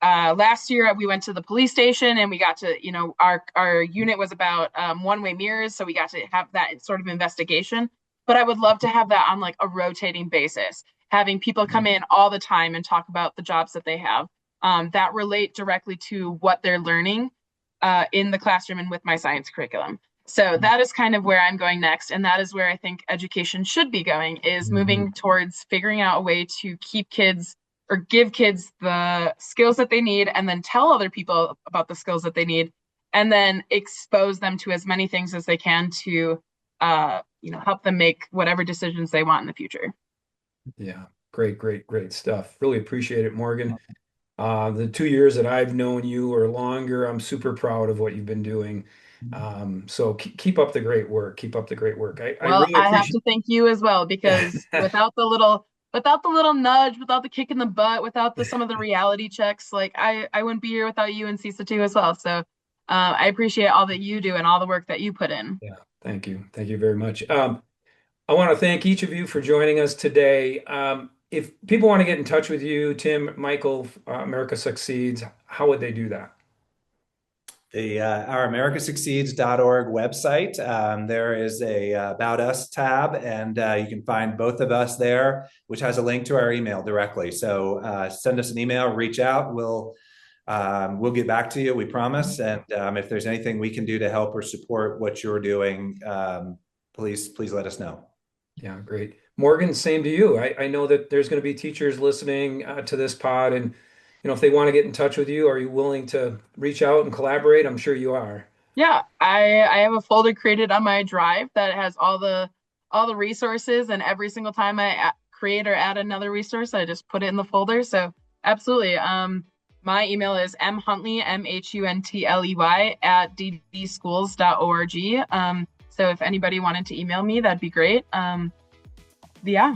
last year we went to the police station and we got to, our unit was about one-way mirrors, so we got to have that sort of investigation. But I would love to have that on like a rotating basis, having people come in all the time and talk about the jobs that they have that relate directly to what they're learning in the classroom and with my science curriculum. So that is kind of where I'm going next. And that is where I think education should be going, is moving towards figuring out a way to keep kids or give kids the skills that they need, and then tell other people about the skills that they need, and then expose them to as many things as they can to, help them make whatever decisions they want in the future. Yeah, great stuff. Really appreciate it, Morgan. The 2 years that I've known you or longer, I'm super proud of what you've been doing. So keep up the great work. Keep up the great work. I really I have appreciate. to thank you as well, because without the little nudge, without the kick in the butt, without some of the reality checks, like I wouldn't be here without you and CESA too as well. So I appreciate all that you do and all the work that you put in. Yeah, thank you. Thank you very much. I want to thank each of you for joining us today. If people want to get in touch with you, Tim, Michael, America Succeeds, how would they do that? Our americasucceeds.org website, there is a About Us tab, and you can find both of us there, which has a link to our email directly. So send us an email, reach out. We'll get back to you, we promise. And if there's anything we can do to help or support what you're doing, please let us know. Yeah, great. Morgan, same to you. I know that there's going to be teachers listening to this pod, and if they want to get in touch with you, are you willing to reach out and collaborate? I'm sure you are. Yeah, I have a folder created on my drive that has all the resources, and every single time I create or add another resource, I just put it in the folder. So absolutely. My email is mhuntley, MHUNTLEY @ddschools.org. So if anybody wanted to email me, that'd be great. Yeah.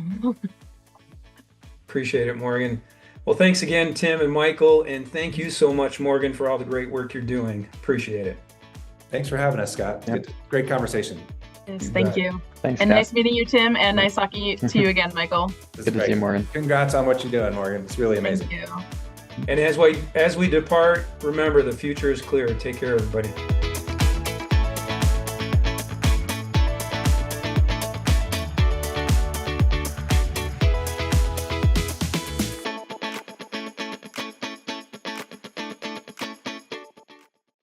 Appreciate it, Morgan. Well, thanks again, Tim and Michael, and thank you so much, Morgan, for all the great work you're doing. Appreciate it. Thanks for having us, Scott. Yep. Great conversation. Yes, thank you. Thanks, And Scott. nice meeting you, Tim, and nice talking to you again, Michael. This is Good to great. see you, Morgan. Congrats on what you're doing, Morgan. It's really amazing. Thank you. And as we depart, remember, the future is clear. Take care, everybody.